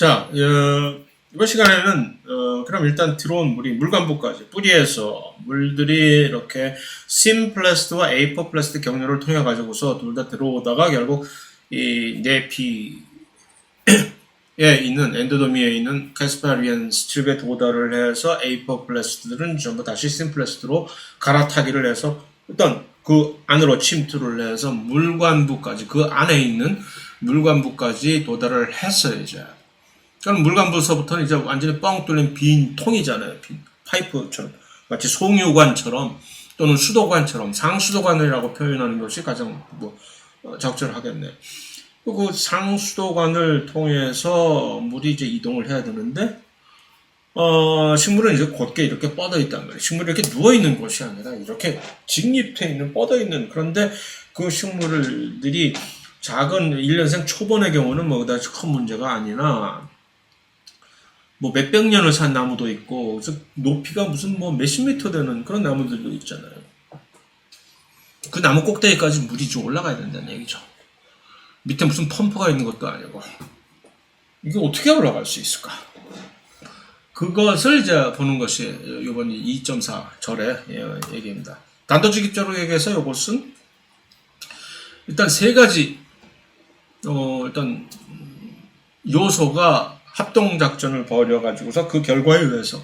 자, 이번 시간에는 그럼 일단 들어온 물이 물관부까지 뿌리에서 물들이 이렇게 심플래스트와 에이퍼플래스트 경로를 통해 가지고서 둘 다 들어오다가 결국 이 내피에 있는 엔도더미에 있는 카스파리안 스트립에 도달을 해서 에이퍼플래스트들은 전부 다시 심플래스트로 갈아타기를 해서 일단 그 안으로 침투를 해서 물관부까지 그 안에 있는 물관부까지 도달을 했어야죠. 그럼 물관부서부터는 이제 완전히 뻥 뚫린 빈 통이잖아요. 빈 파이프처럼. 마치 송유관처럼 또는 수도관처럼 상수도관이라고 표현하는 것이 가장 적절하겠네. 그 상수도관을 통해서 물이 이제 이동을 해야 되는데, 식물은 이제 곧게 이렇게 뻗어 있단 말이에요. 식물이 이렇게 누워 있는 곳이 아니라 이렇게 직립해 있는, 뻗어 있는, 그런데 그 식물들이 작은 1년생 초본의 경우는 뭐 그다지 큰 문제가 아니나, 뭐 몇백 년을 산 나무도 있고, 높이가 무슨 뭐 몇십 미터 되는 그런 나무들도 있잖아요. 그 나무 꼭대기까지 물이 좀 올라가야 된다는 얘기죠. 밑에 무슨 펌프가 있는 것도 아니고. 이게 어떻게 올라갈 수 있을까? 그것을 이제 보는 것이 이번 2.4 절의 얘기입니다. 단도직입적으로 얘기해서 이것은 일단 세 가지 일단 요소가 합동작전을 벌여가지고서 그 결과에 의해서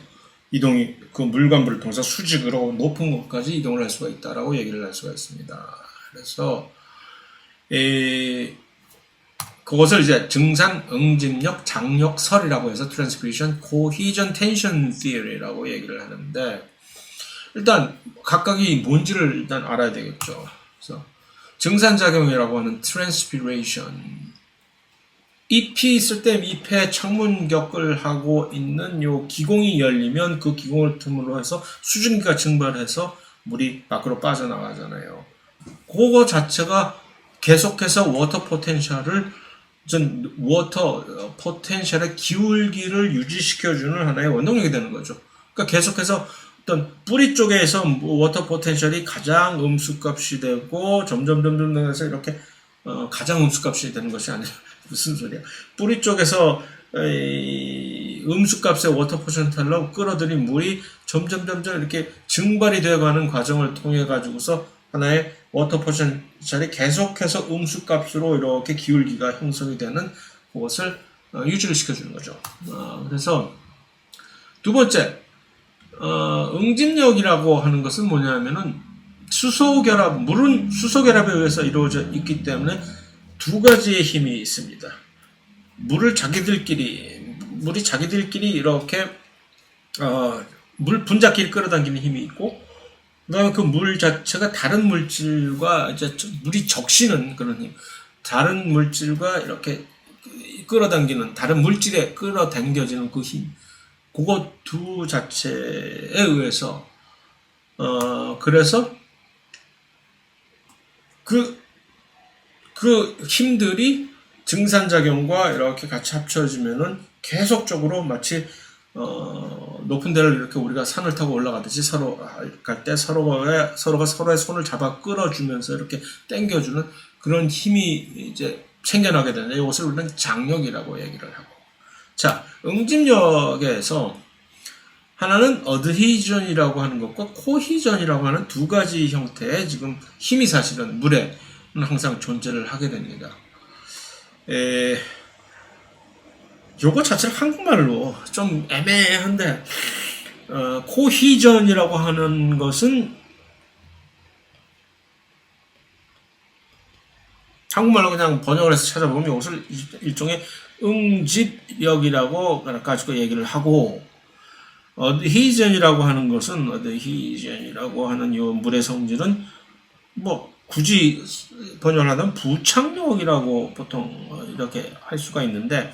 이동이 그 물관부를 통해서 수직으로 높은 곳까지 이동을 할 수가 있다라고 얘기를 할 수가 있습니다. 그래서 그것을 이제 증산, 응집력, 장력설이라고 해서 Transpiration Cohesion Tension Theory라고 얘기를 하는데, 일단 각각이 뭔지를 일단 알아야 되겠죠. 그래서 증산작용이라고 하는 Transpiration, 잎이 있을 때 잎에 창문격을 하고 있는 요 기공이 열리면 그 기공을 틈으로 해서 수증기가 증발해서 물이 밖으로 빠져나가잖아요. 그거 자체가 계속해서 워터 포텐셜의 기울기를 유지시켜주는 하나의 원동력이 되는 거죠. 그러니까 계속해서 어떤 뿌리 쪽에서 워터 포텐셜이 가장 음수값이 되고 점점 해서 이렇게 가장 음수값이 되는 것이 아니라 무슨 소리야. 뿌리 쪽에서 음수값의 워터 포텐셜로 끌어들인 물이 점점 이렇게 증발이 되어가는 과정을 통해 가지고서 하나의 워터 포텐셜이 계속해서 음수값으로 이렇게 기울기가 형성이 되는 그것을 유지를 시켜주는 거죠. 그래서 두 번째, 응집력이라고 하는 것은 뭐냐면은 물은 수소결합에 의해서 이루어져 있기 때문에 두 가지의 힘이 있습니다. 물이 자기들끼리 이렇게 물 분자끼리 끌어당기는 힘이 있고, 그다음에 그 물 자체가 다른 물질과 이제 물이 적시는 그런 힘, 다른 물질과 이렇게 끌어당기는, 다른 물질에 끌어당겨지는 그 힘, 그거 두 자체에 의해서 그래서 그 힘들이 증산작용과 이렇게 같이 합쳐지면은 계속적으로 마치 높은 데를 이렇게 우리가 산을 타고 올라가듯이 서로 갈 때 서로가 서로의 손을 잡아 끌어주면서 이렇게 당겨주는 그런 힘이 이제 생겨나게 되는데, 이것을 우리는 장력이라고 얘기를 하고. 자, 응집력에서 하나는 어드히전이라고 하는 것과 코히전이라고 하는 두 가지 형태의 지금 힘이 사실은 물에 항상 존재를 하게 됩니다. 요거 자체는 한국말로 좀 애매한데, 코히전이라고 하는 것은 한국말로 그냥 번역을 해서 찾아보면 이것을 일종의 응집력이라고 가지고 얘기를 하고, 어드히전이라고 하는 것은, 어드히전이라고 하는 요 물의 성질은 굳이 번역을 하면 부착력이라고 보통 이렇게 할 수가 있는데,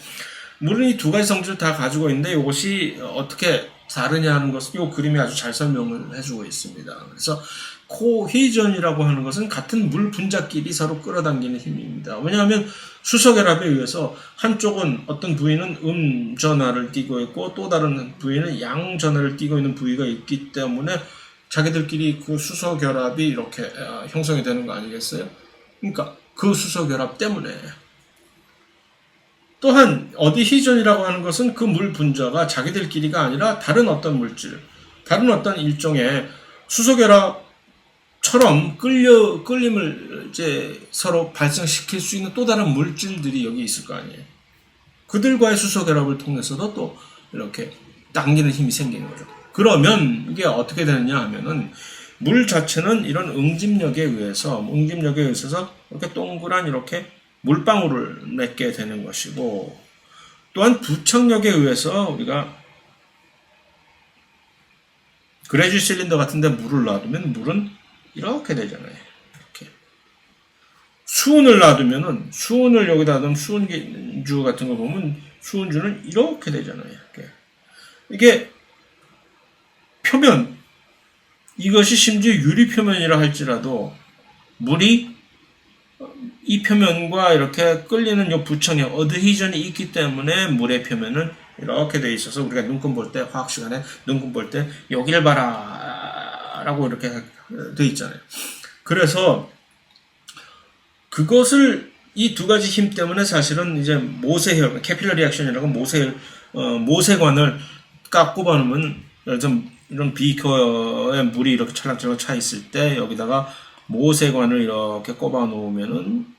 물은 이 두 가지 성질을 다 가지고 있는데 이것이 어떻게 다르냐 하는 것은 이 그림이 아주 잘 설명을 해주고 있습니다. 그래서 코히전이라고 하는 것은 같은 물 분자끼리 서로 끌어당기는 힘입니다. 왜냐하면 수소결합에 의해서 한쪽은 어떤 부위는 전하를 띠고 있고 또 다른 부위는 양전하를 띠고 있는 부위가 있기 때문에 자기들끼리 그 수소결합이 이렇게 형성이 되는 거 아니겠어요? 그러니까 그 수소결합 때문에 또한 어디히전이라고 하는 것은 그 물 분자가 자기들끼리가 아니라 다른 어떤 물질, 다른 어떤 일종의 수소결합처럼 끌림을 이제 서로 발생시킬 수 있는 또 다른 물질들이 여기 있을 거 아니에요. 그들과의 수소결합을 통해서도 또 이렇게 당기는 힘이 생기는 거죠. 그러면 이게 어떻게 되느냐 하면은 물 자체는 이런 응집력에 의해서 이렇게 동그란 이렇게 물방울을 맺게 되는 것이고, 또한 부착력에 의해서 우리가 그레이지 실린더 같은데 물을 놔두면 물은 이렇게 되잖아요. 이렇게 수은을 놔두면은 수은을 여기다 넣으면 수은주 같은 거 보면 수은주는 이렇게 되잖아요. 이게 표면, 이것이 심지어 유리 표면이라 할지라도 물이 이 표면과 이렇게 끌리는 요 부착력, 어드히전이 있기 때문에 물의 표면은 이렇게 돼 있어서 우리가 눈금 볼 때, 화학 시간에 눈금 볼 때 여길 봐라 라고 이렇게 돼 있잖아요. 그래서 그것을 이 두 가지 힘 때문에 사실은 이제 모세혈, 캐필러 리액션이라고 모세관을 깎 꼽아놓으면 이런 비커에 물이 이렇게 찰랑찰랑 차 있을 때 여기다가 모세관을 이렇게 꼽아 놓으면은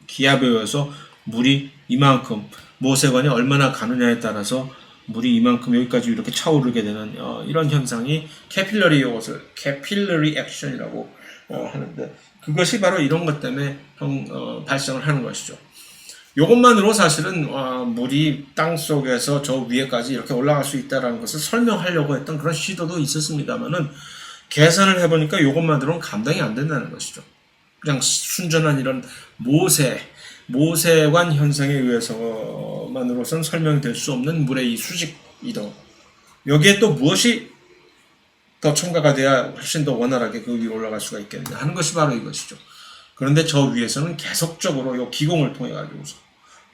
기압에 의해서 물이 이만큼, 모세관이 얼마나 가느냐에 따라서 물이 이만큼 여기까지 이렇게 차오르게 되는 이런 현상이 캐필러리 액션이라고 하는데, 그것이 바로 이런 것 때문에 발생을 하는 것이죠. 이것만으로 사실은 물이 땅 속에서 저 위에까지 이렇게 올라갈 수 있다는 것을 설명하려고 했던 그런 시도도 있었습니다만은, 계산을 해보니까 이것만으로는 감당이 안 된다는 것이죠. 그냥 순전한 이런 모세관 현상에 의해서만으로선 설명될 수 없는 물의 이 수직 이동, 여기에 또 무엇이 더 첨가가 돼야 훨씬 더 원활하게 그 위로 올라갈 수가 있겠느냐 하는 것이 바로 이것이죠. 그런데 저 위에서는 계속적으로 요 기공을 통해 가지고서,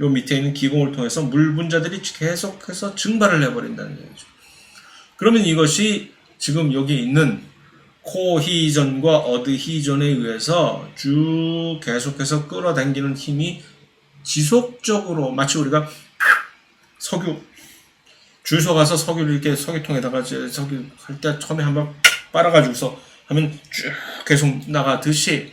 요 밑에 있는 기공을 통해서 물 분자들이 계속해서 증발을 해버린다는 얘기죠. 그러면 이것이 지금 여기 있는 코히전과 어드히전에 의해서 쭉 계속해서 끌어당기는 힘이 지속적으로, 마치 우리가 석유, 줄 서가서 석유를 이렇게 석유통에다가 석유 할 때 처음에 한번 빨아가지고서 하면 쭉 계속 나가듯이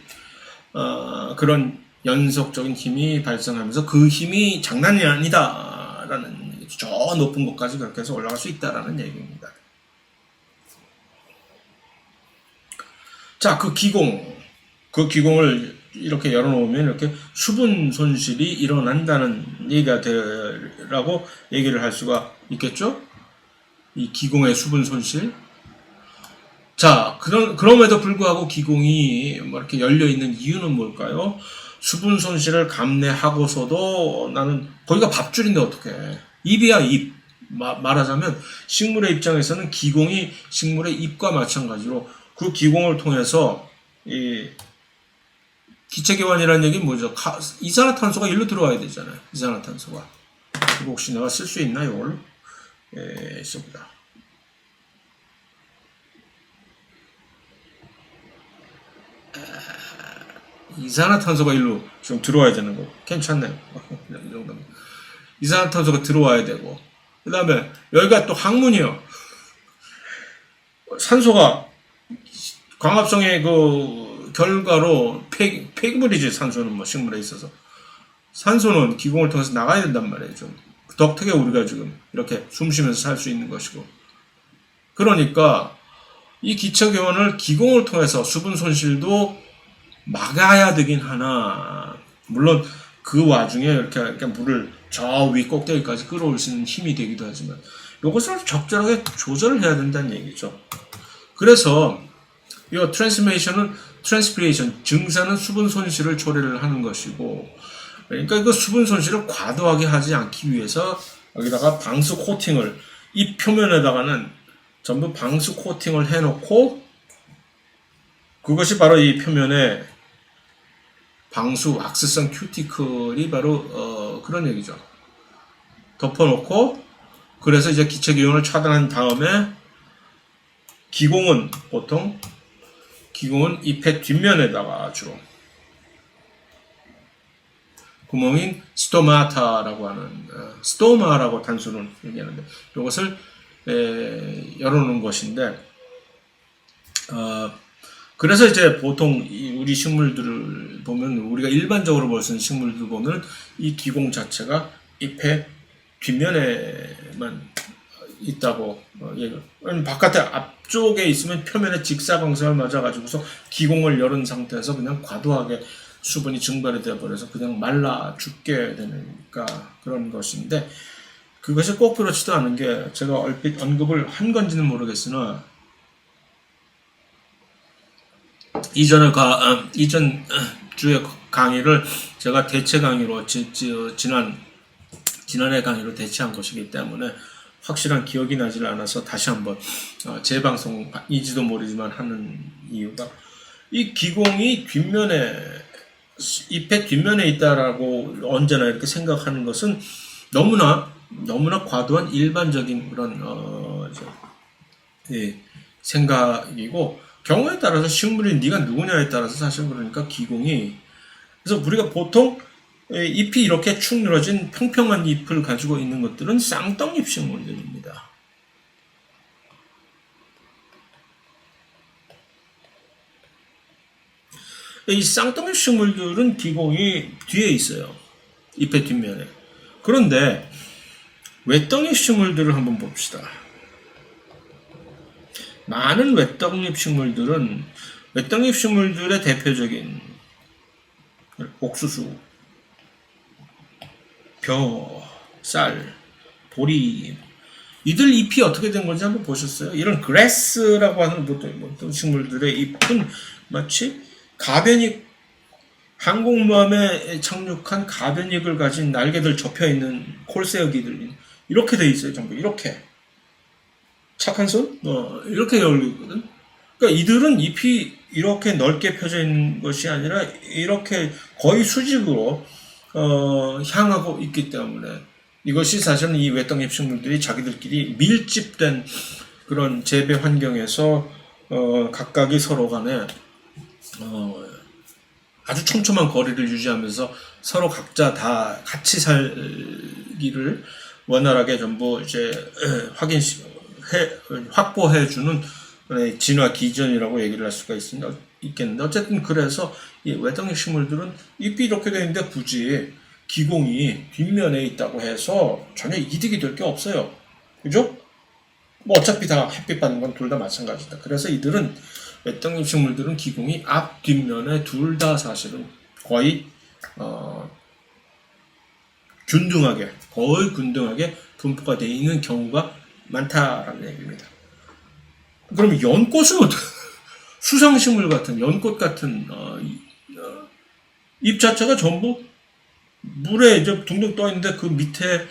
그런 연속적인 힘이 발생하면서 그 힘이 장난이 아니다라는, 저 높은 곳까지 그렇게 해서 올라갈 수 있다라는 얘기입니다. 자, 그 기공을 이렇게 열어놓으면 이렇게 수분 손실이 일어난다는 얘기가 되라고 얘기를 할 수가 있겠죠? 이 기공의 수분 손실. 자, 그럼에도 불구하고 기공이 뭐 이렇게 열려있는 이유는 뭘까요? 수분 손실을 감내하고서도 나는, 거기가 밥줄인데 어떡해. 입이야, 입. 말하자면 식물의 입장에서는 기공이 식물의 입과 마찬가지로 그 기공을 통해서 이 기체기관이라는 얘기는 뭐죠? 이산화탄소가 일로 들어와야 되잖아요. 이산화탄소가. 이거 혹시 내가 쓸 수 있나, 이걸? 써보자. 이산화탄소가 일로 좀 들어와야 되는 거. 괜찮네요. 이 정도면. 이산화탄소가 들어와야 되고. 그 다음에 여기가 또 항문이요. 산소가 광합성의 그 결과로 폐기물이지, 산소는 뭐 식물에 있어서. 산소는 기공을 통해서 나가야 된단 말이에요. 좀 덕택에 우리가 지금 이렇게 숨 쉬면서 살 수 있는 것이고. 그러니까 이 기체기원을 기공을 통해서 수분 손실도 막아야 되긴 하나, 물론 그 와중에 이렇게 물을 저 위 꼭대기까지 끌어올 수 있는 힘이 되기도 하지만 이것을 적절하게 조절을 해야 된다는 얘기죠. 그래서 이 트랜스피레이션, 증산은 수분 손실을 초래를 하는 것이고, 그러니까 이거 수분 손실을 과도하게 하지 않기 위해서 여기다가 방수 코팅을, 이 표면에다가는 전부 방수 코팅을 해놓고, 그것이 바로 이 표면에 방수 왁스성 큐티클이 바로 그런 얘기죠. 덮어놓고, 그래서 이제 기체기온을 차단한 다음에 기공은 잎의 뒷면에다가 주로 구멍인 스토마타라고 하는 스토마라고 단수는 얘기하는데 이것을 열어놓은 것인데 그래서 이제 보통 우리 식물들을 보면 우리가 일반적으로 볼 수 있는 식물들 보면 이 기공 자체가 잎의 뒷면에만 있다고 얘기해요. 바깥에 앞쪽에 있으면 표면에 직사광선을 맞아가지고서 기공을 열은 상태에서 그냥 과도하게 수분이 증발이 되어버려서 그냥 말라 죽게 되니까 그런 것인데 그것이 꼭 그렇지도 않은 게 제가 얼핏 언급을 한 건지는 모르겠으나 이전 주의 강의를 제가 대체 강의로 지난해 강의로 대체한 것이기 때문에 확실한 기억이 나질 않아서 다시 한번 재방송인지도 모르지만 하는 이유가 이 기공이 잎의 뒷면에 있다라고 언제나 이렇게 생각하는 것은 너무나 과도한 일반적인 그런 생각이고 경우에 따라서 식물이 네가 누구냐에 따라서 사실 그러니까 기공이 그래서 우리가 보통 잎이 이렇게 축 늘어진 평평한 잎을 가지고 있는 것들은 쌍떡잎 식물들입니다. 이 쌍떡잎 식물들은 기공이 뒤에 있어요. 잎의 뒷면에. 그런데 외떡잎 식물들을 한번 봅시다. 많은 외떡잎 식물들은 외떡잎 식물들의 대표적인 옥수수, 벼, 쌀, 보리 이들 잎이 어떻게 된 건지 한번 보셨어요? 이런 그래스라고 하는 보통 식물들의 잎은 마치 가변익 항공모함에 착륙한 가변익을 가진 날개들 접혀있는 콜새우기들 이렇게 돼 있어요. 전부 이렇게 착한 손? 이렇게 열리거든. 그러니까 이들은 잎이 이렇게 넓게 펴져 있는 것이 아니라 이렇게 거의 수직으로 향하고 있기 때문에 이것이 사실은 이 외떡잎 식물들이 자기들끼리 밀집된 그런 재배 환경에서 각각이 서로 간에 아주 촘촘한 거리를 유지하면서 서로 각자 다 같이 살기를 원활하게 전부 이제 확보해주는 진화 기전이라고 얘기를 할 수가 있겠는데 어쨌든 그래서 이 외떡잎 식물들은 잎이 이렇게 되는데 굳이 기공이 뒷면에 있다고 해서 전혀 이득이 될 게 없어요. 그죠? 뭐 어차피 다 햇빛 받는 건 둘 다 마찬가지다. 그래서 이들은 외떡잎 식물들은 기공이 앞 뒷면에 둘 다 사실은 거의 거의 균등하게 분포가 되어 있는 경우가 많다라는 얘기입니다. 그럼 연꽃은 수상식물 같은 연꽃 같은 잎 자체가 전부 물에 이제 둥둥 떠 있는데 그 밑에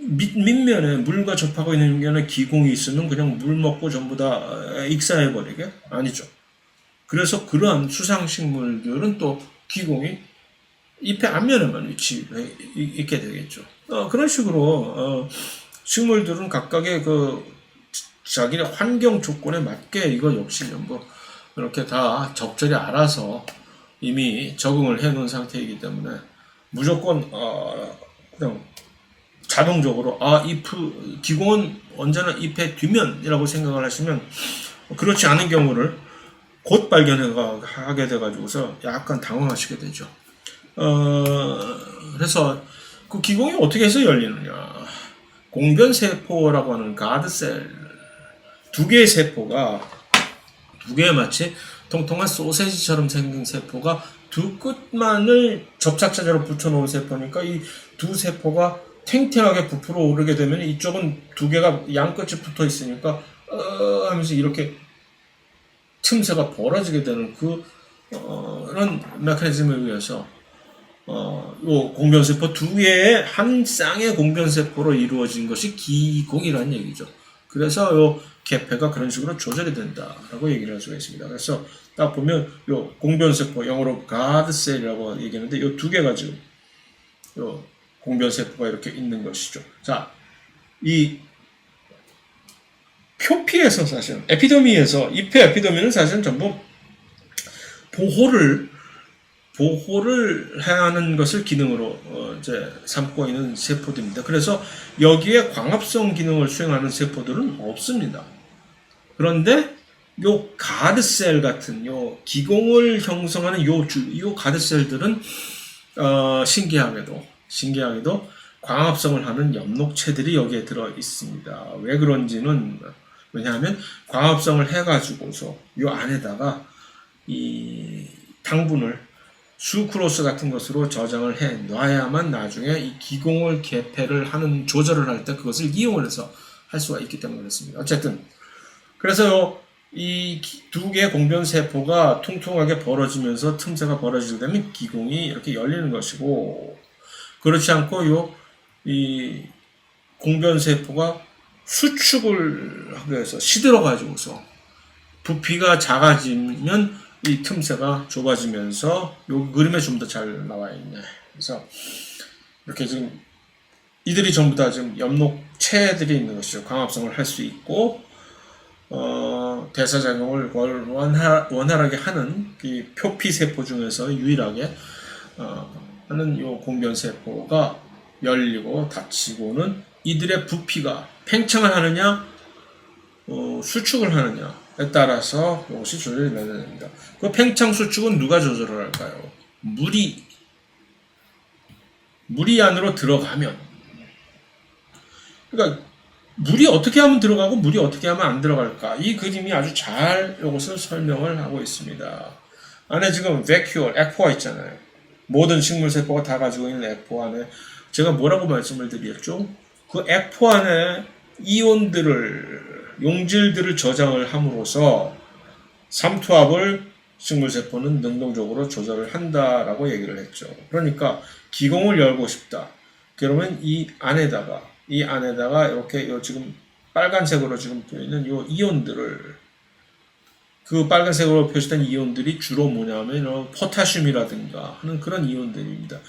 밑면에 물과 접하고 있는 면에 기공이 있으면 그냥 물 먹고 전부 다 익사해 버리게 아니죠. 그래서 그러한 수상식물들은 또 기공이 잎의 앞면에만 위치해 있게 되겠죠. 그런 식으로 식물들은 각각의 자기네 환경 조건에 맞게 이거 역시 전부 이렇게 다 적절히 알아서 이미 적응을 해 놓은 상태이기 때문에 무조건 그냥 자동적으로 기공은 언제나 잎의 뒷면이라고 생각을 하시면 그렇지 않은 경우를 곧 발견하게 돼가지고서 약간 당황하시게 되죠. 그래서 그 기공이 어떻게 해서 열리느냐? 공변세포라고 하는 가드셀 두 개의 마치 통통한 소세지처럼 생긴 세포가 두 끝만을 접착제로 붙여놓은 세포니까 이 두 세포가 탱탱하게 부풀어 오르게 되면 이쪽은 두 개가 양끝이 붙어 있으니까 하면서 이렇게 틈새가 벌어지게 되는 그런 메커니즘에 의해서 요 공변세포 두 개의 한 쌍의 공변세포로 이루어진 것이 기공이라는 얘기죠. 그래서 요 개폐가 그런 식으로 조절이 된다라고 얘기를 할 수가 있습니다. 그래서 딱 보면 요 공변세포 영어로 가드셀이라고 얘기하는데 요 두 개가 지금 요 공변세포가 이렇게 있는 것이죠. 자, 이 표피에서 사실 잎의 에피더미는 사실은 전부 보호를 해야 하는 것을 기능으로 이제 삼고 있는 세포들입니다. 그래서 여기에 광합성 기능을 수행하는 세포들은 없습니다. 그런데 요 가드셀 같은 요 기공을 형성하는 요 가드셀들은 신기하게도 광합성을 하는 엽록체들이 여기에 들어 있습니다. 왜 그런지는 왜냐하면 광합성을 해가지고서 요 안에다가 이 당분을 수크로스 같은 것으로 저장을 해 놔야만 나중에 이 기공을 개폐를 하는 조절을 할 때 그것을 이용을 해서 할 수가 있기 때문에 그렇습니다. 어쨌든 그래서 이 두 개의 공변 세포가 퉁퉁하게 벌어지면서 틈새가 벌어지게 되면 기공이 이렇게 열리는 것이고, 그렇지 않고 이 공변 세포가 수축을 하기 위해서 시들어 가지고서 부피가 작아지면 이 틈새가 좁아지면서 요 그림에 좀 더 잘 나와 있네. 그래서 이렇게 지금 이들이 전부 다 지금 엽록체들이 있는 것이죠. 광합성을 할 수 있고 대사작용을 원활하게 하는 이 표피세포 중에서 유일하게 하는 요 공변세포가 열리고 닫히고는 이들의 부피가 팽창을 하느냐 수축을 하느냐에 따라서 이것이 조절이 되는 됩니다. 그 팽창 수축은 누가 조절을 할까요? 물이 안으로 들어가면, 그러니까 물이 어떻게 하면 들어가고 물이 어떻게 하면 안 들어갈까? 이 그림이 아주 잘 이것을 설명을 하고 있습니다. 안에 지금 vacuole, 액포가 있잖아요. 모든 식물 세포가 다 가지고 있는 액포 안에 제가 뭐라고 말씀을 드렸죠? 그 액포 안에 용질들을 저장을 함으로써 삼투압을 식물세포는 능동적으로 조절을 한다라고 얘기를 했죠. 그러니까 기공을 열고 싶다. 그러면 이 안에다가 이렇게 지금 빨간색으로 지금 보이는 요 이온들을, 그 빨간색으로 표시된 이온들이 주로 뭐냐면 포타슘이라든가 하는 그런 이온들입니다.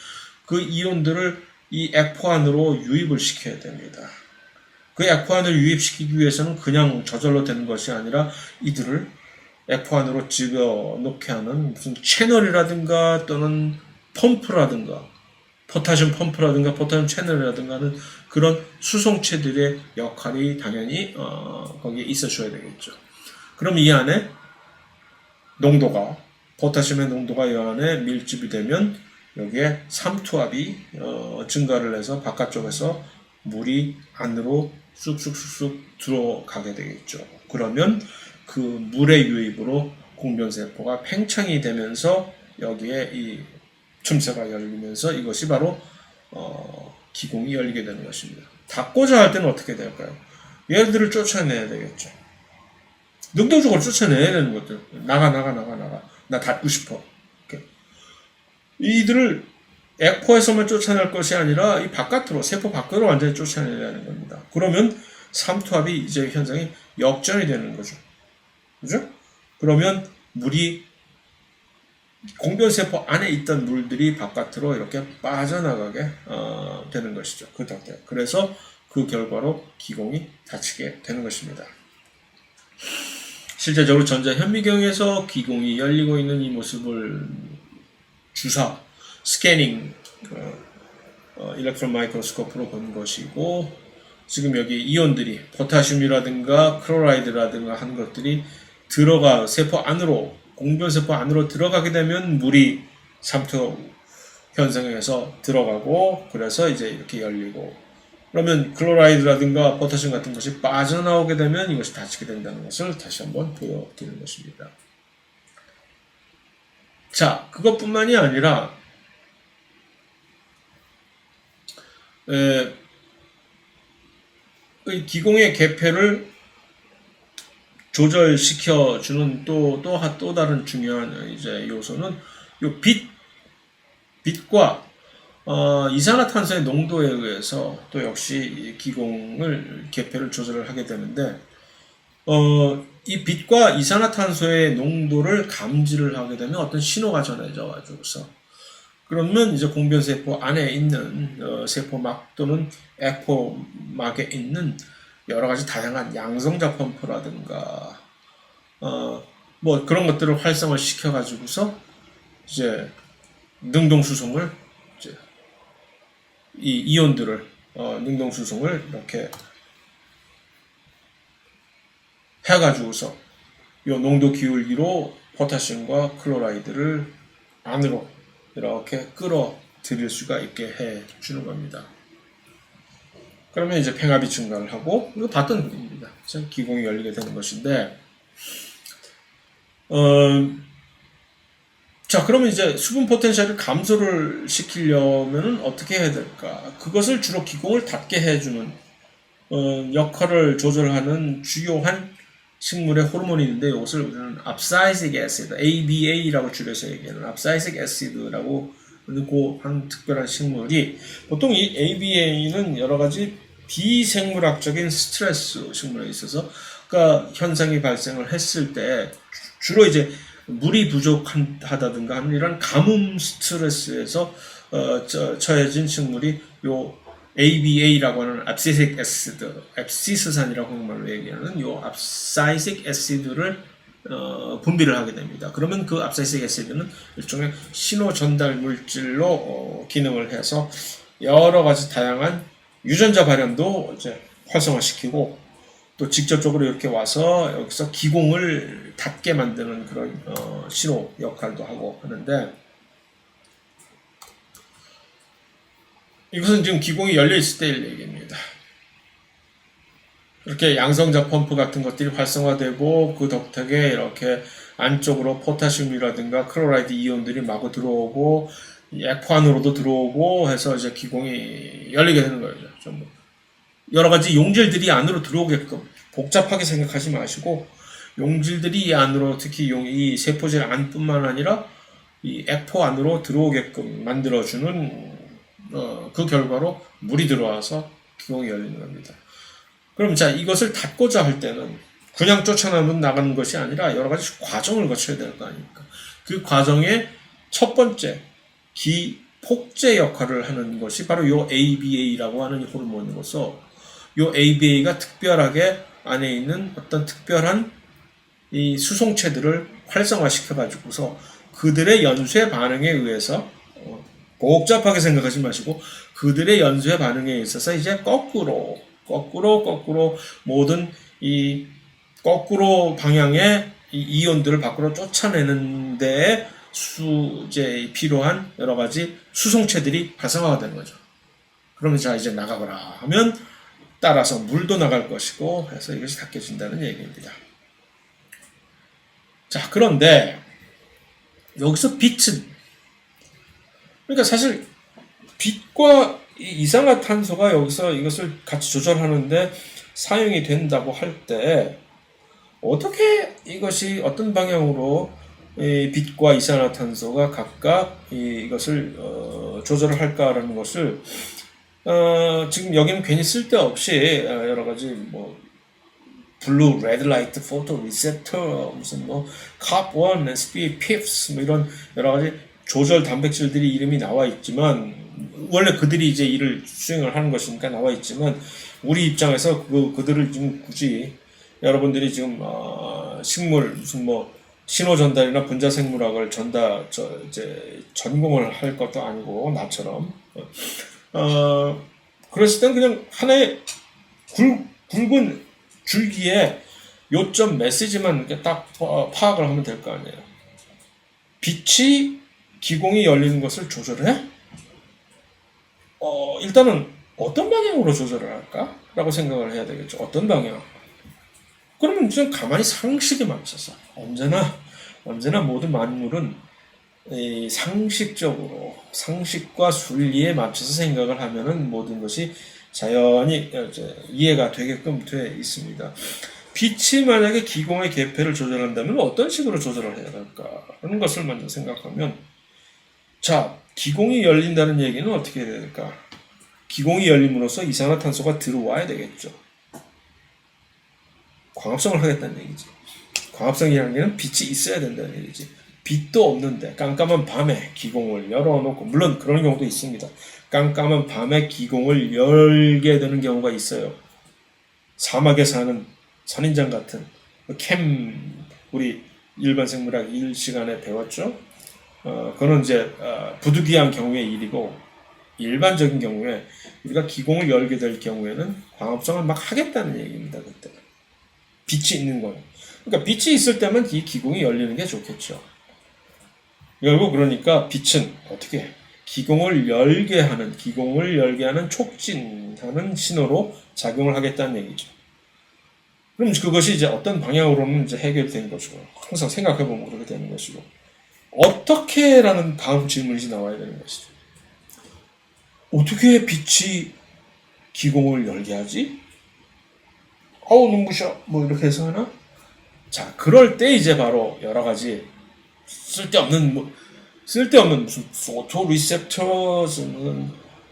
그 이온들을 이 액포 안으로 유입을 시켜야 됩니다. 그 액포 안을 유입시키기 위해서는 그냥 저절로 되는 것이 아니라 이들을 액포 안으로 집어넣게 하는 무슨 채널이라든가 또는 펌프라든가 포타슘 펌프라든가 포타슘 채널이라든가 하는 그런 수송체들의 역할이 당연히 거기에 있어줘야 되겠죠. 그럼 이 안에 포타슘의 농도가 이 안에 밀집이 되면 여기에 삼투압이 증가를 해서 바깥쪽에서 물이 안으로 쑥쑥쑥쑥 들어가게 되겠죠. 그러면 그 물의 유입으로 공변세포가 팽창이 되면서 여기에 이 틈새가 열리면서 이것이 바로 기공이 열리게 되는 것입니다. 닫고자 할 때는 어떻게 될까요? 얘들을 쫓아내야 되겠죠. 능동적으로 쫓아내야 되는 것들. 나가. 나 닫고 싶어. 이렇게. 이들을 액포에서만 쫓아낼 것이 아니라 이 바깥으로, 세포 밖으로 완전히 쫓아내야 하는 겁니다. 그러면 삼투압이 이제 현상이 역전이 되는 거죠. 그죠? 그러면 공변세포 안에 있던 물들이 바깥으로 이렇게 빠져나가게 되는 것이죠. 그 상태. 그래서 그 결과로 기공이 닫히게 되는 것입니다. 실제적으로 전자현미경에서 기공이 열리고 있는 이 모습을 스캐닝, 일렉트론 마이크로스코프로 본 것이고, 지금 여기 이온들이 포타슘이라든가 클로라이드라든가 하는 것들이 세포 안으로, 공변세포 안으로 들어가게 되면 물이 삼투 현상에서 들어가고, 그래서 이제 이렇게 열리고, 그러면 클로라이드라든가 포타슘 같은 것이 빠져나오게 되면 이것이 닫히게 된다는 것을 다시 한번 보여드리는 것입니다. 자, 그것뿐만이 아니라 기공의 개폐를 조절시켜주는 또 다른 중요한 이제 요소는 요 빛과 이산화탄소의 농도에 의해서 또 역시 기공을 개폐를 조절을 하게 되는데, 이 빛과 이산화탄소의 농도를 감지를 하게 되면 어떤 신호가 전해져 가지고서, 그러면 이제 공변세포 안에 있는 세포막 또는 액포막에 있는 여러 가지 다양한 양성자 펌프라든가 뭐 그런 것들을 활성화 시켜 가지고서 이제 능동수송을 이제 이 이온들을 능동수송을 이렇게 해가지고서 이 농도 기울기로 포타슘과 클로라이드를 안으로 이렇게 끌어들일 수가 있게 해주는 겁니다. 그러면 이제 팽압이 증가를 하고, 이거 봤던 그림입니다. 기공이 열리게 되는 것인데, 자, 그러면 이제 수분 포텐셜을 감소를 시키려면 어떻게 해야 될까? 그것을 주로 기공을 닫게 해주는 역할을 조절하는 주요한 식물의 호르몬이 있는데, 이것을 우리는 압사이식 애시드, ABA라고 줄여서 얘기하는 압사이식 애시드라고 한 특별한 식물이, 보통 이 ABA는 여러 가지 비생물학적인 스트레스 식물에 있어서 그러니까 현상이 발생을 했을 때 주로 이제 물이 부족하다든가 하는 이런 가뭄 스트레스에서 처해진 식물이 요 ABA라고 하는 압시식 애시드, 앱시스산이라고 한국말로 얘기하는 요 압사이식 애시드를 분비를 하게 됩니다. 그러면 그 압사이식 애시드는 일종의 신호 전달 물질로 기능을 해서 여러 가지 다양한 유전자 발현도 이제 활성화시키고 또 직접적으로 이렇게 와서 여기서 기공을 닫게 만드는 그런 신호 역할도 하고 하는데, 이것은 지금 기공이 열려 있을 때의 얘기입니다. 이렇게 양성자 펌프 같은 것들이 활성화되고 그 덕택에 이렇게 안쪽으로 포타슘이라든가 클로라이드 이온들이 마구 들어오고 액포 안으로도 들어오고 해서 이제 기공이 열리게 되는 거죠. 좀 여러 가지 용질들이 안으로 들어오게끔 복잡하게 생각하지 마시고, 용질들이 이 안으로, 특히 이 세포질 안뿐만 아니라 이 액포 안으로 들어오게끔 만들어주는 그 결과로 물이 들어와서 기공이 열리는 겁니다. 그럼 자, 이것을 닫고자 할 때는 그냥 쫓아나면 나가는 것이 아니라 여러 가지 과정을 거쳐야 될 거 아닙니까? 그 과정의 첫 번째 기폭제 역할을 하는 것이 바로 요 ABA라고 하는 호르몬으로서, 요 ABA가 특별하게 안에 있는 어떤 특별한 이 수송체들을 활성화시켜 가지고서 그들의 연쇄 반응에 의해서 복잡하게 생각하지 마시고 그들의 연쇄 반응에 있어서 이제 거꾸로 모든 이 거꾸로 방향의 이 이온들을 밖으로 쫓아내는 데에 이제 필요한 여러 가지 수송체들이 활성화가 되는 거죠. 그러면 자, 이제 나가거라 하면 따라서 물도 나갈 것이고 해서 이것이 닦여진다는 얘기입니다. 자, 그런데 여기서 빛은, 그러니까 사실 빛과 이산화탄소가 여기서 이것을 같이 조절하는데 사용이 된다고 할 때 어떻게 이것이 어떤 방향으로 빛과 이산화탄소가 각각 이것을 조절을 할까라는 것을 지금 여기는 괜히 쓸데없이 여러 가지 뭐 블루, 레드 라이트, 포토 리셉터, 무슨 뭐 COP1, SB, PIPS 뭐 이런 여러 가지 조절 단백질들이 이름이 나와 있지만, 원래 그들이 이제 일을 수행을 하는 것이니까 나와 있지만, 우리 입장에서 그들을 지금 굳이 여러분들이 지금 식물 무슨 뭐 신호 전달이나 분자 생물학을 이제 전공을 할 것도 아니고 나처럼 그랬을 땐 그냥 하나의 굵은 줄기에 요점 메시지만 이렇게 딱 파악을 하면 될 거 아니에요. 빛이 기공이 열리는 것을 조절해? 일단은 어떤 방향으로 조절을 할까? 라고 생각을 해야 되겠죠. 어떤 방향? 그러면 좀 가만히 상식에 맞춰서 언제나 모든 만물은 상식적으로 상식과 순리에 맞춰서 생각을 하면은 모든 것이 자연히 이해가 되게끔 돼 있습니다. 빛이 만약에 기공의 개폐를 조절한다면 어떤 식으로 조절을 해야 할까 하는 것을 먼저 생각하면, 자, 기공이 열린다는 얘기는 어떻게 해야 될까? 기공이 열림으로써 이산화탄소가 들어와야 되겠죠. 광합성을 하겠다는 얘기지. 광합성이라는 게 빛이 있어야 된다는 얘기지. 빛도 없는데 깜깜한 밤에 기공을 열어놓고, 물론 그런 경우도 있습니다. 깜깜한 밤에 기공을 열게 되는 경우가 있어요. 사막에 사는 선인장 같은 우리 일반 생물학 1시간에 배웠죠? 그거는 이제 부득이한 경우의 일이고, 일반적인 경우에 우리가 기공을 열게 될 경우에는 광합성을 막 하겠다는 얘기입니다. 그때 빛이 있는 거예요. 그러니까 빛이 있을 때만 이 기공이 열리는 게 좋겠죠. 결국 그러니까 빛은 어떻게 기공을 열게 하는 촉진하는 신호로 작용을 하겠다는 얘기죠. 그럼 그것이 이제 어떤 방향으로는 이제 해결된 것이고, 항상 생각해보면 그렇게 되는 것이고, 어떻게라는 다음 질문이 나와야 되는 것이죠. 어떻게 빛이 기공을 열게 하지? 어우, 눈부셔. 뭐 이렇게 해서 하나? 자, 그럴 때 이제 바로 여러 가지 쓸데없는 무슨 포토 리셉터스,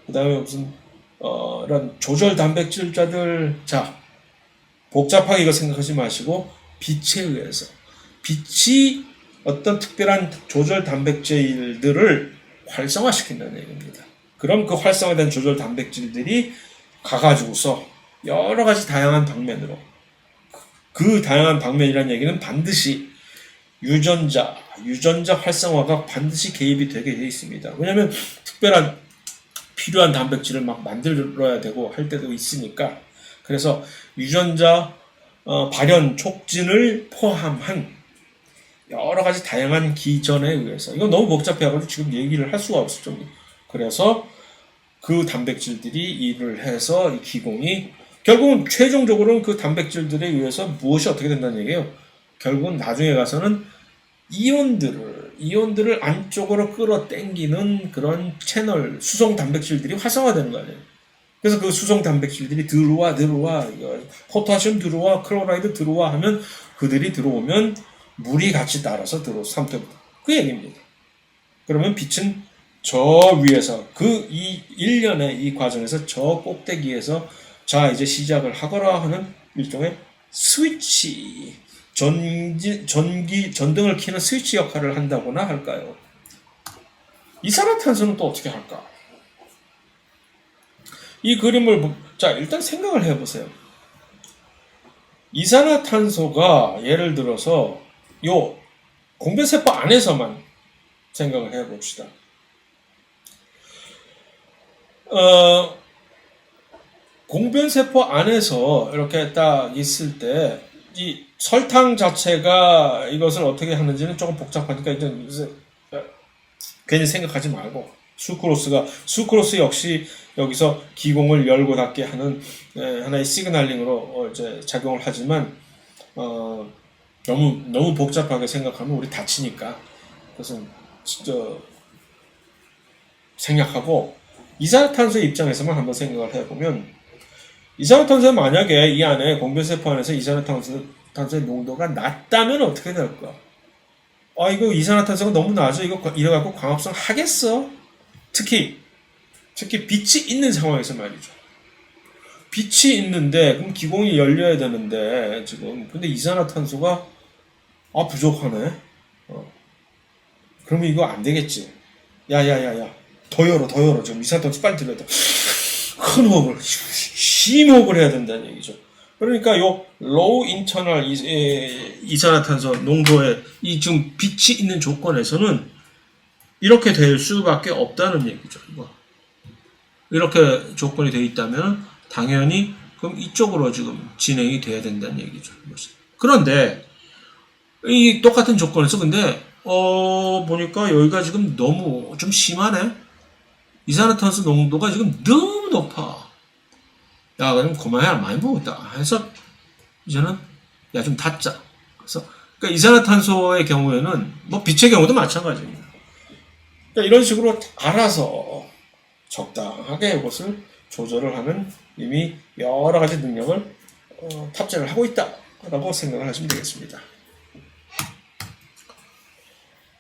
그다음에 무슨 이런 조절 단백질자들. 자, 복잡하게 이거 생각하지 마시고 빛에 의해서 빛이 어떤 특별한 조절 단백질들을 활성화시킨다는 얘기입니다. 그럼 그 활성화된 조절 단백질들이 가가지고서 여러 가지 다양한 방면으로, 그 다양한 방면이라는 얘기는 반드시 유전자 활성화가 반드시 개입이 되게 되어 있습니다. 왜냐하면 특별한 필요한 단백질을 막 만들어야 되고 할 때도 있으니까. 그래서 유전자 발현 촉진을 포함한 여러 가지 다양한 기전에 의해서, 이건 너무 복잡해가지고 지금 얘기를 할 수가 없을 정도. 그래서 그 단백질들이 일을 해서 이 기공이 결국은 최종적으로는 그 단백질들에 의해서 무엇이 어떻게 된다는 얘기예요. 결국은 나중에 가서는 이온들을 안쪽으로 끌어당기는 그런 채널, 수송 단백질들이 활성화되는 거 아니에요. 그래서 그 수송 단백질들이 들어와, 포타슘 들어와, 클로라이드 들어와 하면 그들이 들어오면 물이 같이 따라서 삼투부터. 그 얘기입니다. 그러면 빛은 저 위에서 이 일련의 이 과정에서 저 꼭대기에서 자 이제 시작을 하거라 하는 일종의 스위치, 전등을 켜는 스위치 역할을 한다거나 할까요? 이산화탄소는 또 어떻게 할까? 이 그림을 자 일단 생각을 해보세요. 이산화탄소가 예를 들어서 요 공변세포 안에서만 생각을 해봅시다. 공변세포 안에서 이렇게 딱 있을 때 이 설탕 자체가 이것을 어떻게 하는지는 조금 복잡하니까 이제 괜히 생각하지 말고, 수크로스 역시 여기서 기공을 열고 닫게 하는 하나의 시그널링으로 이제 작용을 하지만 너무 복잡하게 생각하면 우리 다치니까 그것은 진짜 생략하고 이산화탄소의 입장에서만 한번 생각을 해보면, 이산화탄소 만약에 이 안에 공변세포 안에서 이산화탄소의 농도가 낮다면 어떻게 될까? 이거 이산화탄소가 너무 낮아. 이래갖고 광합성 하겠어? 특히 빛이 있는 상황에서 말이죠. 빛이 있는데 그럼 기공이 열려야 되는데 지금 근데 이산화탄소가 부족하네. 그러면 이거 안 되겠지. 야야야야. 더 열어. 지금 이산화탄소 빨리 들려야 돼. 큰 호흡을, 심호흡을 해야 된다는 얘기죠. 그러니까 요 low internal 이산화탄소 농도의 이 지금 빛이 있는 조건에서는 이렇게 될 수밖에 없다는 얘기죠. 이렇게 조건이 되어 있다면 당연히 그럼 이쪽으로 지금 진행이 돼야 된다는 얘기죠. 그런데 이 똑같은 조건에서 근데 보니까 여기가 지금 너무 좀 심하네. 이산화탄소 농도가 지금 너무 높아. 야, 그럼 그만해라. 많이 먹었다. 해서 이제는 좀 닫자. 그래서 그러니까 이산화탄소의 경우에는 뭐 빛의 경우도 마찬가지입니다. 그러니까 이런 식으로 알아서 적당하게 이것을 조절을 하는 이미 여러 가지 능력을 탑재를 하고 있다라고 생각을 하시면 되겠습니다.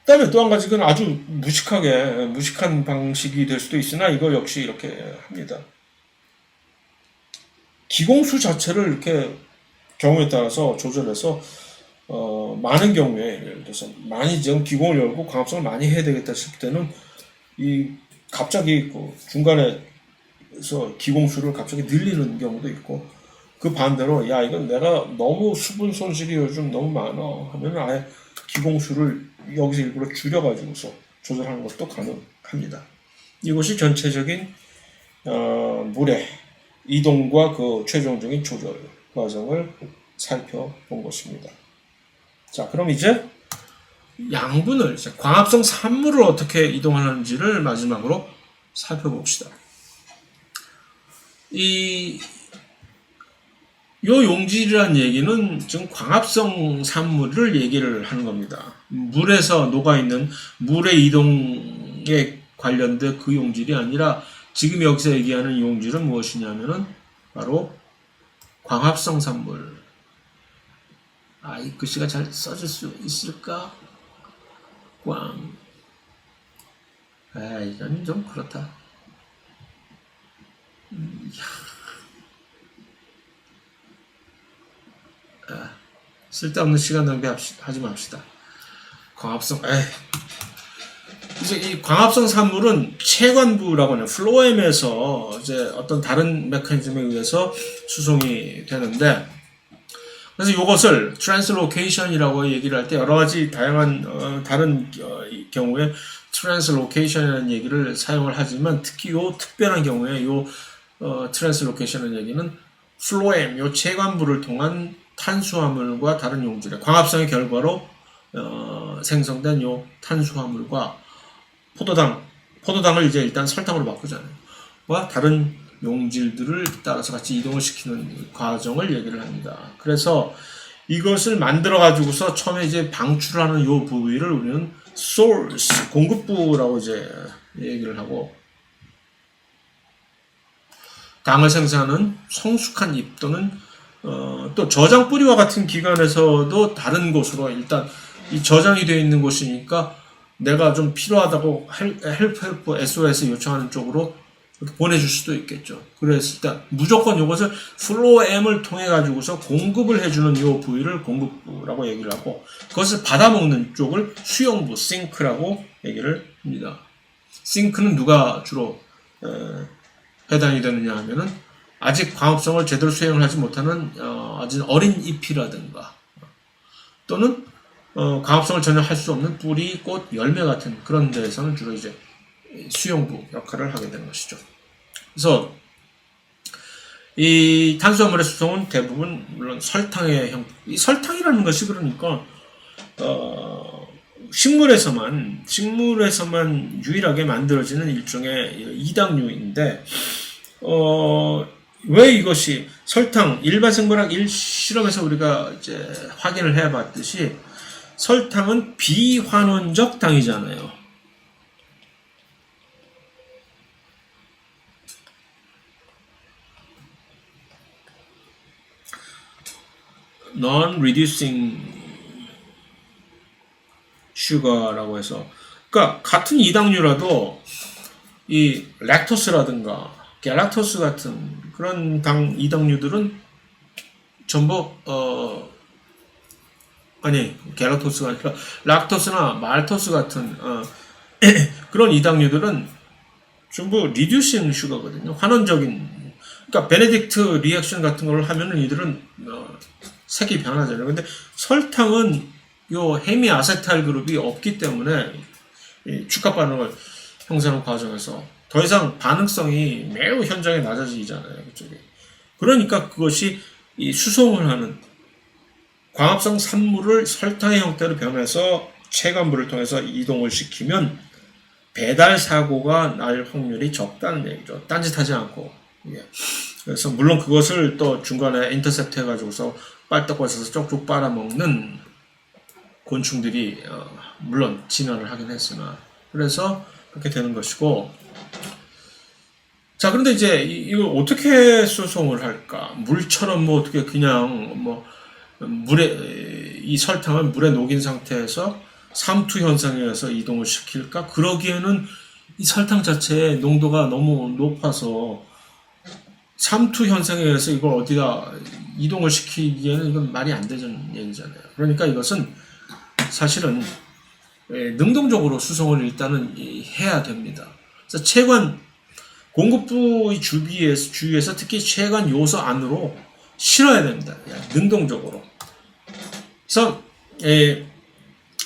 그 다음에 또 한 가지는 아주 무식한 방식이 될 수도 있으나 이거 역시 이렇게 합니다. 기공수 자체를 이렇게 경우에 따라서 조절해서 많은 경우에 예를 들어서 많이 지금 기공을 열고 광합성을 많이 해야 되겠다 싶을 때는 갑자기 중간에서 기공수를 갑자기 늘리는 경우도 있고, 그 반대로 이건 내가 너무 수분 손실이 요즘 너무 많아 하면 아예 기공수를 여기서 일부러 줄여가지고서 조절하는 것도 가능합니다. 이것이 전체적인 물의 이동과 그 최종적인 조절 과정을 살펴본 것입니다. 자, 그럼 이제 양분을, 광합성 산물을 어떻게 이동하는지를 마지막으로 살펴봅시다. 요 용질이라는 얘기는 지금 광합성 산물을 얘기를 하는 겁니다. 물에서 녹아있는 물의 이동에 관련된 그 용질이 아니라 지금 여기서 얘기하는 용질은 무엇이냐면은 바로 광합성 산물. 이 글씨가 잘 써질 수 있을까? 이건 좀 그렇다. 쓸데없는 시간 낭비하지 맙시다. 광합성, 이제 이 광합성 산물은 체관부라고 하는 플로엠에서 이제 어떤 다른 메커니즘에 의해서 수송이 되는데, 그래서 이것을 트랜스로케이션이라고 얘기를 할 때 여러 가지 다양한 다른 경우에 트랜스로케이션이라는 얘기를 사용을 하지만, 특히 요 특별한 경우에 요 트랜스로케이션이라는 얘기는 플로엠, 요 체관부를 통한 탄수화물과 다른 용질의 광합성의 결과로 생성된 요 탄수화물과 포도당을 이제 일단 설탕으로 바꾸잖아요. 와 다른 용질들을 따라서 같이 이동을 시키는 과정을 얘기를 합니다. 그래서 이것을 만들어 가지고서 처음에 이제 방출하는 요 부위를 우리는 source, 공급부라고 이제 얘기를 하고, 당을 생산하는 성숙한 잎 또는 또 저장 뿌리와 같은 기관에서도 다른 곳으로 일단 이 저장이 되어 있는 곳이니까 내가 좀 필요하다고 헬프 SOS 요청하는 쪽으로 보내줄 수도 있겠죠. 그랬을 때 무조건 이것을 플로엠을 통해 가지고서 공급을 해주는 이 부위를 공급부라고 얘기를 하고, 그것을 받아먹는 쪽을 수용부, 싱크라고 얘기를 합니다. 싱크는 누가 주로 해당이 되느냐 하면은 아직 광합성을 제대로 수행을 하지 못하는 아주 어린 잎이라든가 또는 광합성을 전혀 할 수 없는 뿌리, 꽃, 열매 같은 그런 데에서는 주로 이제 수용부 역할을 하게 되는 것이죠. 그래서 이 탄수화물의 수송은 대부분 물론 설탕의 형태, 이 설탕이라는 것이 그러니까 식물에서만 유일하게 만들어지는 일종의 이당류인데, 왜 이것이 설탕, 일반 생물학 1실험에서 우리가 이제 확인을 해봤듯이 설탕은 비환원적 당이잖아요. non-reducing sugar라고 해서, 그러니까 같은 이당류라도 이 랙토스라든가 갤락토스 같은 그런 이당류들은 전부 갤락토스가 아니라 락토스나 말토스 같은 그런 이당류들은 전부 리듀싱 슈거거든요. 환원적인, 그러니까 베네딕트 리액션 같은 걸 하면은 이들은 색이 변하잖아요. 근데 설탕은 요 헤미 아세탈 그룹이 없기 때문에 축합 반응을 형성하는 과정에서 더 이상 반응성이 매우 현저하게 낮아지잖아요. 그쪽에. 그러니까 그것이 이 수송을 하는 광합성 산물을 설탕의 형태로 변해서 체관부를 통해서 이동을 시키면 배달 사고가 날 확률이 적다는 얘기죠. 딴짓하지 않고. 그래서 물론 그것을 또 중간에 인터셉트 해가지고서 빨떡거려서 쪽쪽 빨아먹는 곤충들이 물론 진화를 하긴 했으나, 그래서 그렇게 되는 것이고. 자, 그런데 이제 이걸 어떻게 수송을 할까? 물처럼 뭐 어떻게 그냥 이 설탕을 물에 녹인 상태에서 삼투 현상에 의해서 이동을 시킬까? 그러기에는 이 설탕 자체의 농도가 너무 높아서 삼투 현상에 의해서 이걸 어디다 이동을 시키기에는 이건 말이 안 되는 얘기잖아요. 그러니까 이것은 사실은 능동적으로 수송을 일단은 해야 됩니다. 그래서 체관 공급부의 주위에서 특히 체관 요소 안으로 실어야 됩니다. 능동적으로. 그래서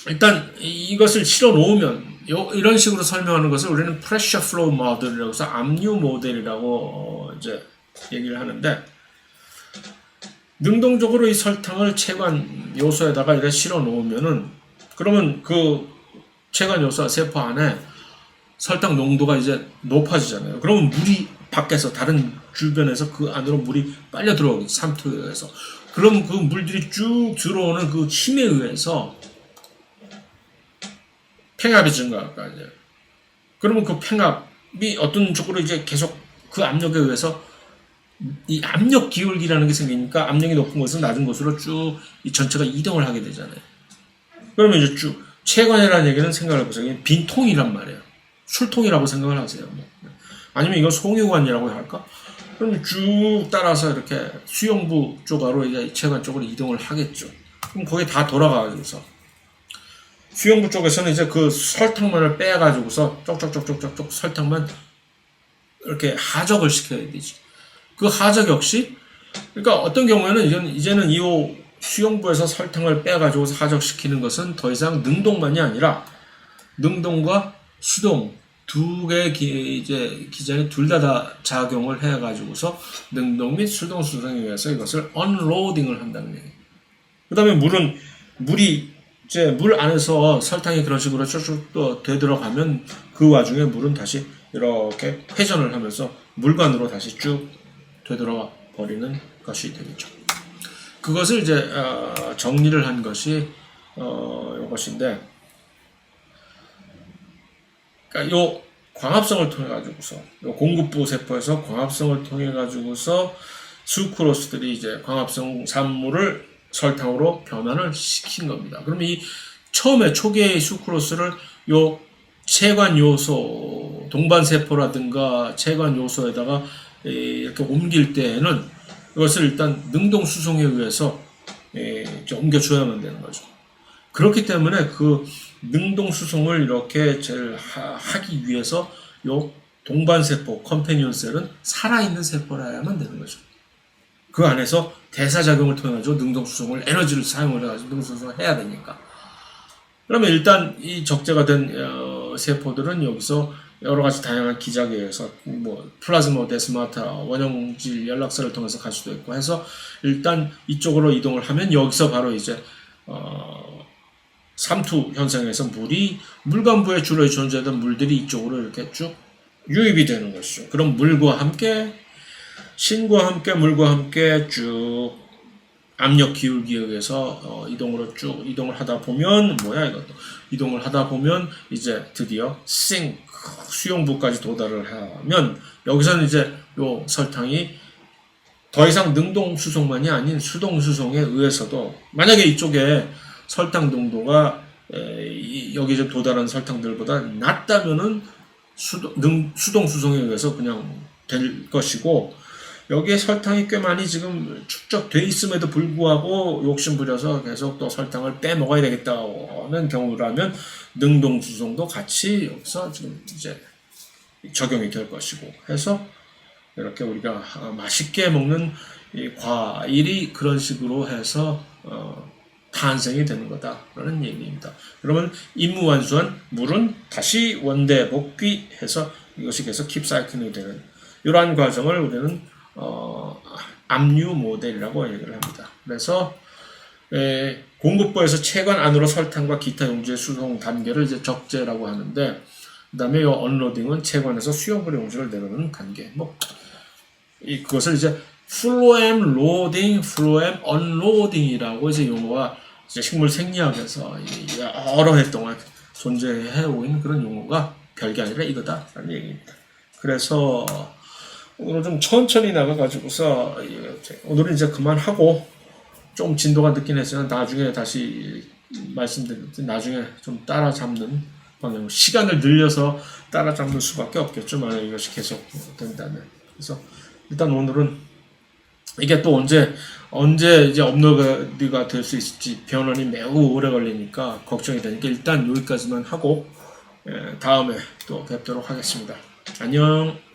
일단 이것을 실어 놓으면 이런 식으로 설명하는 것을 우리는 pressure flow model이라고 해서 압류 모델이라고 이제 얘기를 하는데, 능동적으로 이 설탕을 체관 요소에다가 이렇게 실어 놓으면은, 그러면 그 체관 요소 세포 안에 설탕 농도가 이제 높아지잖아요. 그러면 물이 밖에서 다른 주변에서 그 안으로 물이 빨려 들어오겠죠. 삼투에 의해서. 그럼 그 물들이 쭉 들어오는 그 힘에 의해서 팽압이 증가할 거 아니에요. 그러면 그 팽압이 어떤 쪽으로 이제 계속 그 압력에 의해서 이 압력 기울기라는 게 생기니까 압력이 높은 곳은 낮은 곳으로 쭉 이 전체가 이동을 하게 되잖아요. 그러면 이제 쭉 체관이라는 얘기는 생각을 해보세요. 이게 빈 통이란 말이에요. 술통이라고 생각을 하세요. 아니면 이거 송유관이라고 할까? 그럼 쭉 따라서 이렇게 수용부 쪽으로 이제 체관 쪽으로 이동을 하겠죠. 그럼 거기 다 돌아가면서 수용부 쪽에서는 이제 그 설탕만을 빼가지고서 쪽쪽쪽쪽쪽 설탕만 이렇게 하적을 시켜야 되지. 그 하적 역시, 그러니까 어떤 경우에는 이제는 이 수용부에서 설탕을 빼가지고서 하적시키는 것은 더 이상 능동만이 아니라 능동과 수동 두 개의 기전이 둘 다 작용을 해가지고서 능동 및 수동 수성에 의해서 이것을 언로딩을 한다는 얘기예요. 그 다음에 물이 이제 물 안에서 설탕이 그런 식으로 쭉쭉 또 되들어가면 그 와중에 물은 다시 이렇게 회전을 하면서 물관으로 다시 쭉 되돌아 버리는 것이 되겠죠. 그것을 이제 정리를 한 것이 이것인데, 그러니까 요 광합성을 통해 가지고서 요 공급부 세포에서 광합성을 통해 가지고서 수크로스들이 이제 광합성 산물을 설탕으로 변환을 시킨 겁니다. 그러면 이 처음에 초기의 수크로스를 요 체관 요소, 동반 세포라든가 체관 요소에다가 이렇게 옮길 때에는 이것을 일단 능동 수송에 의해서 옮겨줘야만 되는 거죠. 그렇기 때문에 그 능동 수송을 이렇게 제일 하기 위해서 요 동반 세포, 컴패니언 셀은 살아있는 세포라야만 되는 거죠. 그 안에서 대사작용을 통해 가지고 능동 수송을 에너지를 사용을 해가지고 능동 수송을 해야 되니까. 그러면 일단 이 적재가 된 세포들은 여기서 여러 가지 다양한 기작에 의해서 플라즈마 데스마타 원형질 연락사를 통해서 갈 수도 있고 해서 일단 이쪽으로 이동을 하면 여기서 바로 이제 삼투 현상에서 물관부에 주로 존재하던 물들이 이쪽으로 이렇게 쭉 유입이 되는 것이죠. 그럼 물과 함께 신과 함께 물과 함께 쭉 압력 기울기에 의해서 이동을 하다 보면 이동을 하다 보면 이제 드디어 수용부까지 도달을 하면 여기서는 이제 요 설탕이 더 이상 능동 수송만이 아닌 수동 수송에 의해서도, 만약에 이쪽에 설탕 농도가 여기 좀 도달한 설탕들보다 낮다면은 수동 수송에 의해서 그냥 될 것이고, 여기에 설탕이 꽤 많이 지금 축적돼 있음에도 불구하고 욕심부려서 계속 또 설탕을 빼먹어야 되겠다는 경우라면 능동 수송도 같이 여기서 지금 이제 적용이 될 것이고 해서 이렇게 우리가 맛있게 먹는 이 과일이 그런 식으로 해서 탄생이 되는 거다라는 얘기입니다. 그러면 임무완수한 물은 다시 원대 복귀해서 이것이 계속 킵사이클이 되는 이러한 과정을 우리는 압류 모델이라고 얘기를 합니다. 그래서 공급부에서 체관 안으로 설탕과 기타 용지의 수송 단계를 이제 적재라고 하는데, 그 다음에 이 언로딩은 체관에서 수용물의 용지를 내려놓는 단계. 그것을 이제 플로엠 로딩, 플로엠 언로딩이라고 이제 용어가 이제 식물 생리학에서 여러 해 동안 존재해오고 있는 그런 용어가 별게 아니라 이거다라는 얘기입니다. 그래서 오늘 좀 천천히 나가가지고서 오늘은 이제 그만하고, 좀 진도가 늦긴 했지만 나중에 다시 말씀드렸듯이 나중에 좀 따라잡는 방향, 시간을 늘려서 따라잡는 수밖에 없겠죠. 만약 이것이 계속 된다면. 그래서 일단 오늘은 이게 또 언제 이제 업로드가 될 수 있을지 변환이 매우 오래 걸리니까 걱정이 되니까 일단 여기까지만 하고 다음에 또 뵙도록 하겠습니다. 안녕.